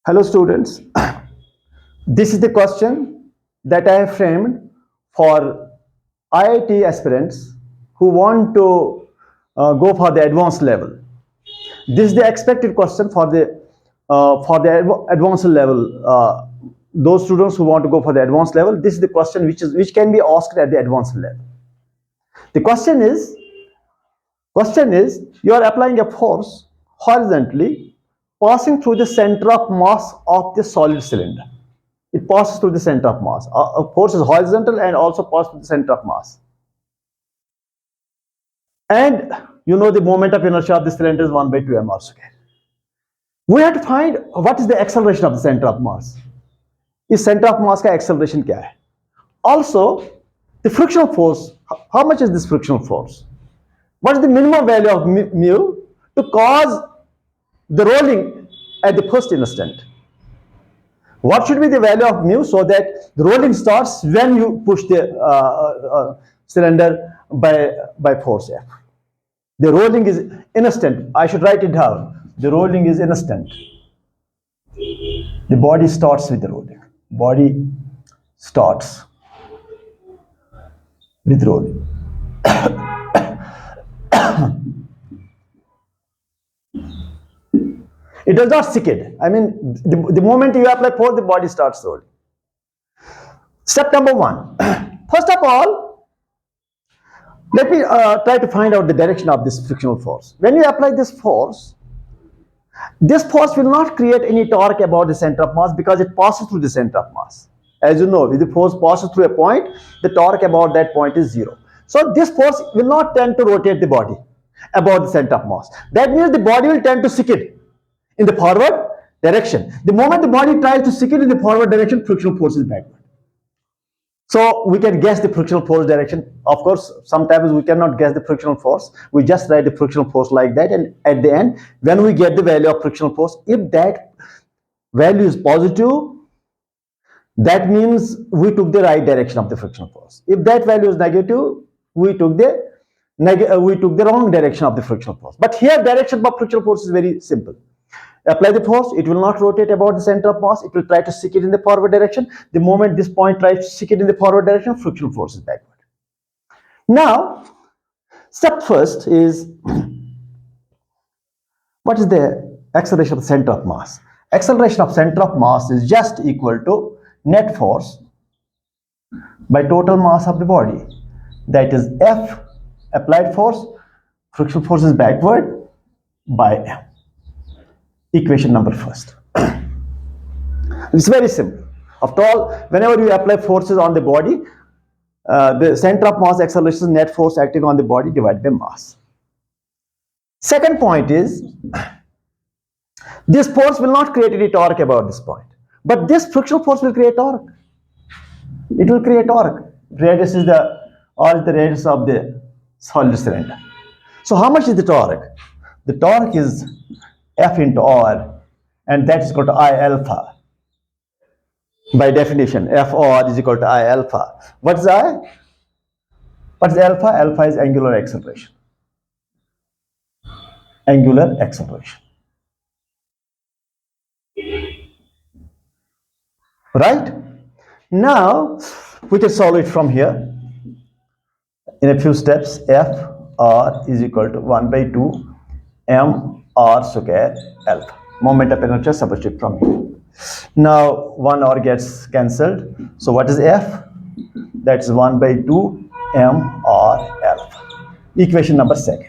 Hello students, this is the question that I have framed for IIT aspirants who want to go for the advanced level. This is the expected question for the advanced level. Those students who want to go for the advanced level, this is the question which can be asked at the advanced level. The question is you are applying a force horizontally passing through the center of mass of the solid cylinder. It passes through the center of mass. Force is horizontal and also passes through the center of mass. And you know the moment of inertia of the cylinder is 1 by 2 mr square. We have to find what is the acceleration of the center of mass. इस center of mass का acceleration क्या है? Also, the frictional force. How much is this frictional force? What is the minimum value of mu to cause the rolling at the first instant? What should be the value of mu so that the rolling starts when you push the cylinder by force F? The rolling is instant. I should write it down. The rolling is instant. The body starts with the rolling. Body starts with rolling. It does not skid. I mean, the moment you apply force, the body starts rolling. Step number 1. First of all, let me try to find out the direction of this frictional force. When you apply this force will not create any torque about the center of mass because it passes through the center of mass. As you know, if the force passes through a point, the torque about that point is 0. So this force will not tend to rotate the body about the center of mass. That means the body will tend to skid in the forward direction. The moment the body tries to skid in the forward direction, frictional force is backward. So we can guess the frictional force direction. Of course, sometimes we cannot guess the frictional force. We just write the frictional force like that, and at the end, when we get the value of frictional force, if that value is positive, that means we took the right direction of the frictional force. If that value is negative, we took the wrong direction of the frictional force. But here, direction of frictional force is very simple. Apply the force, it will not rotate about the center of mass, it will try to stick it in the forward direction. The moment this point tries to stick it in the forward direction, frictional force is backward. Now, step first is, what is the acceleration of the center of mass? Acceleration of center of mass is just equal to net force by total mass of the body. That is F, applied force, frictional force is backward, by M. Equation number first. It's very simple. After all, whenever you apply forces on the body, the center of mass acceleration is net force acting on the body divided by mass. Second point is, this force will not create any torque about this point, but this frictional force will create torque. It will create torque. Radius is the radius of the solid cylinder. So how much is the torque? The torque is F into R, and that is equal to I alpha. By definition, F R is equal to I alpha. What is I? What is alpha? Alpha is angular acceleration. Angular acceleration. Right? Now, we can solve it from here in a few steps. F R is equal to 1 by 2 M R square alpha. Moment of inertia substitute from here. Now 1 R gets cancelled. So what is F? That's 1 by 2 M R alpha. Equation number 2.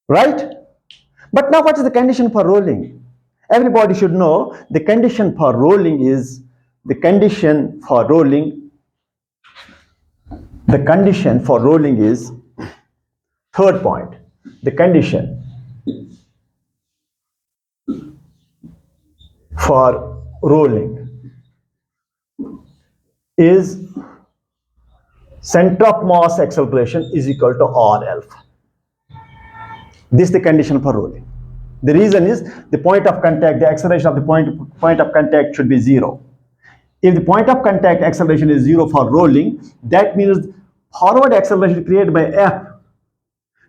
Right? But now what is the condition for rolling? Everybody should know the condition for rolling is third point. The condition for rolling is center of mass acceleration is equal to R alpha. This is the condition for rolling. The reason is the point of contact, the acceleration of the point of contact should be 0. If the point of contact acceleration is 0 for rolling, that means forward acceleration created by F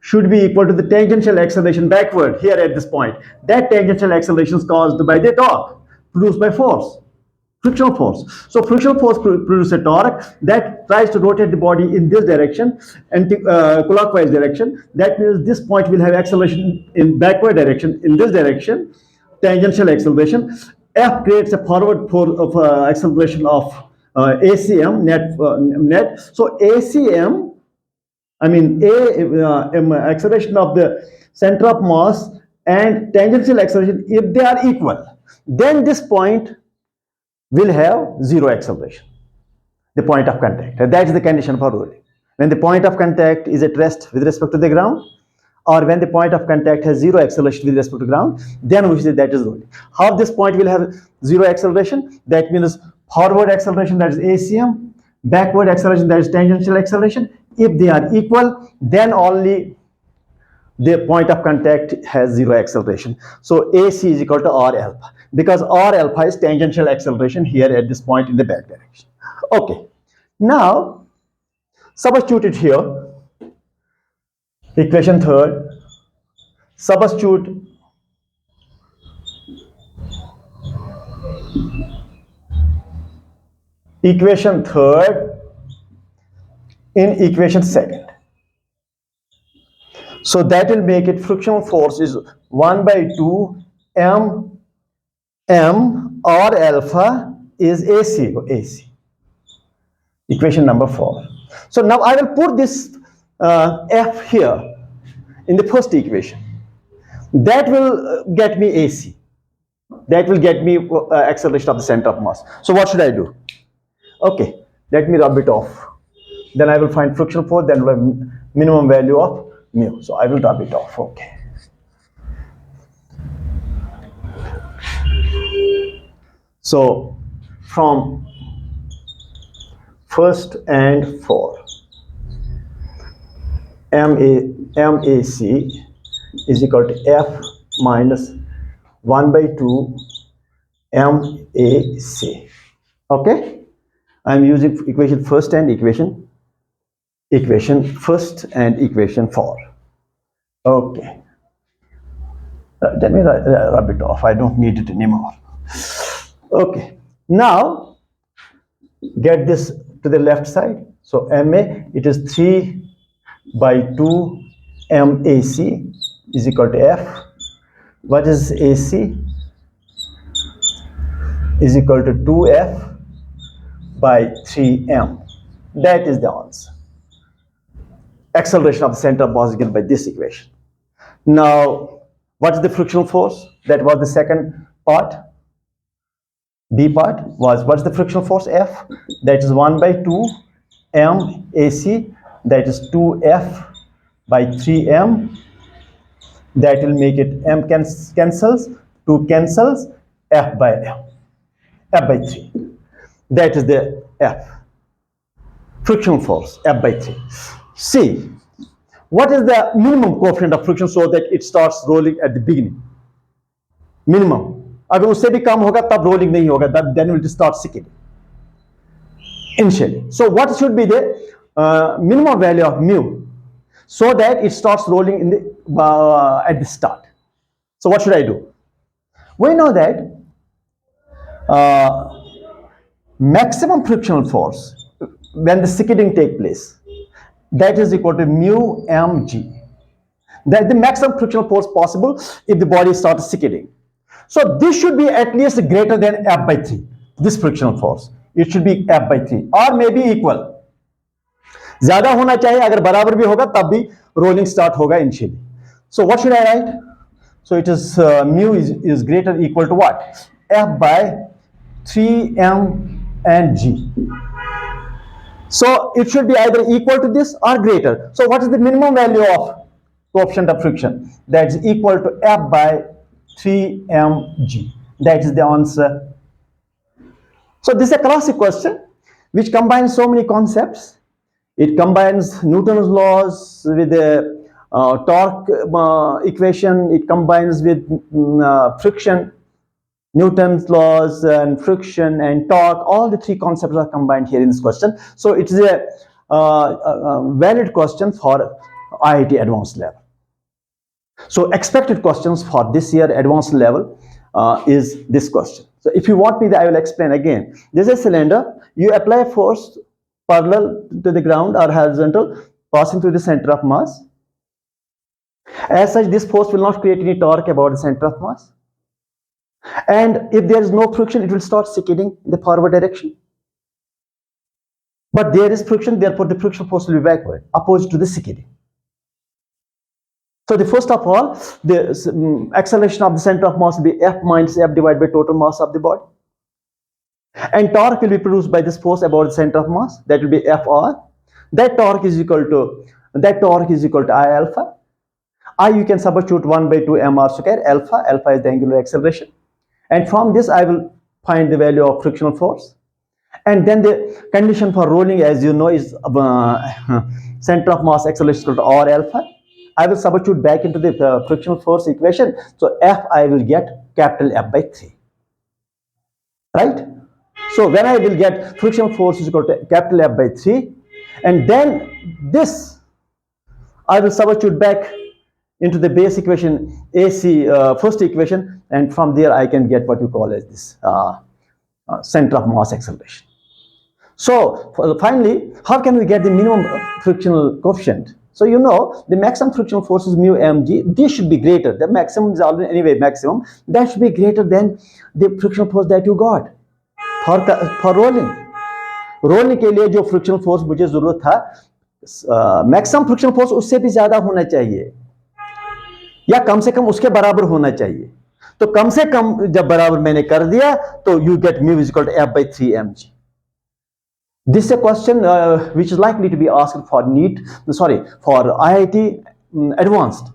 should be equal to the tangential acceleration backward here at this point. That tangential acceleration is caused by the torque produced by force, frictional force. So frictional force produces a torque that tries to rotate the body in this direction, clockwise direction. That means this point will have acceleration in backward direction, in this direction, tangential acceleration. F creates a forward acceleration of ACM net. So ACM, I mean acceleration of the center of mass and tangential acceleration, if they are equal, then this point will have zero acceleration, the point of contact. And that is the condition for rolling. When the point of contact is at rest with respect to the ground, or when the point of contact has zero acceleration with respect to ground, then we say that is rolling. How this point will have zero acceleration? That means forward acceleration, that is ACM, backward acceleration, that is tangential acceleration. If they are equal, then only the point of contact has zero acceleration. So AC is equal to R alpha, because R alpha is tangential acceleration here at this point in the back direction. Okay, now substitute it here. Equation third, substitute equation third in equation second. So that will make it frictional force is 1 by 2 m R alpha is AC. Equation number 4. So now I will put this F here in the first equation. That will get me AC. That will get me acceleration of the center of mass. So what should I do? Okay, let me rub it off. Then I will find frictional force, then minimum value of mu. So I will rub it off. Okay. So from first and fourth, MAC is equal to F minus 1 by 2 MAC. Okay, I am using equation first and equation first and equation 4. Okay, let me rub it off. I don't need it anymore. Okay, now get this to the left side. So MA, it is 3 by 2 MAC is equal to F. What is AC? Is equal to 2F by 3M. That is the answer. Acceleration of the center of mass is given by this equation. Now, what is the frictional force? That was the second part. B part was, what's the frictional force? F. That is 1 by 2 M AC. That is 2F by 3M. That will make it M cancels, 2 cancels, F by M. F by 3. That is the F. Frictional force, F by 3. C. What is the minimum coefficient of friction so that it starts rolling at the beginning? Minimum. अगर उससे भी कम होगा तब rolling नहीं होगा, then it will start sinking initially. So what should be the minimum value of mu so that it starts rolling in the at the start? So what should I do? We know that maximum frictional force when the skidding takes place, that is equal to mu mg. That is the maximum frictional force possible if the body starts skidding. So this should be at least greater than F by 3, this frictional force. It should be F by 3 or maybe equal. ज़्यादा होना चाहिए, अगर बराबर भी होगा तब भी rolling start होगा initially. So what should I write? So it is mu is greater equal to what? F by 3M and G. So it should be either equal to this or greater. So what is the minimum value of coefficient of friction? That is equal to F by 3mg. That is the answer. So this is a classic question which combines so many concepts. It combines Newton's laws with the torque equation. It combines with friction, Newton's laws and friction and torque. All the three concepts are combined here in this question. So it is a valid question for IIT advanced level. So expected questions for this year advanced level is this question. So if you want me, I will explain again. This is a cylinder. You apply force parallel to the ground or horizontal passing through the center of mass. As such, this force will not create any torque about the center of mass. And if there is no friction, it will start skidding in the forward direction. But there is friction, therefore the friction force will be backward, opposed to the skidding. So the first of all, the acceleration of the center of mass will be F minus F divided by total mass of the body. And torque will be produced by this force about the center of mass. That will be Fr. That torque is equal to I alpha. I you can substitute 1 by 2 mr square alpha. Alpha is the angular acceleration. And from this I will find the value of frictional force. And then the condition for rolling, as you know, is center of mass acceleration equal to R alpha. I will substitute back into the frictional force equation. So F I will get capital F by 3. Right? So when I will get frictional force is equal to capital F by 3, and then this I will substitute back into the base equation AC first equation, and from there I can get what you call as this center of mass acceleration. So finally, how can we get the minimum frictional coefficient? So you know the maximum frictional force is mu mg. This should be greater. The maximum is already anyway maximum. That should be greater than the frictional force that you got for rolling. रोलने के लिए जो frictional force मुझे जरूरत था, maximum frictional force उससे भी ज्यादा होना चाहिए या कम से कम उसके बराबर होना चाहिए. तो कम से कम जब बराबर मैंने कर दिया तो you get mu is equal to F by 3 mg. This is a question which is likely to be asked for for IIT advanced.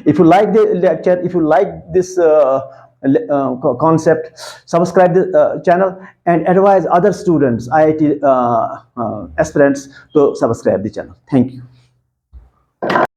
If you like the lecture, if you like this concept, subscribe the channel and advise other students, IIT aspirants, to subscribe the channel. Thank you.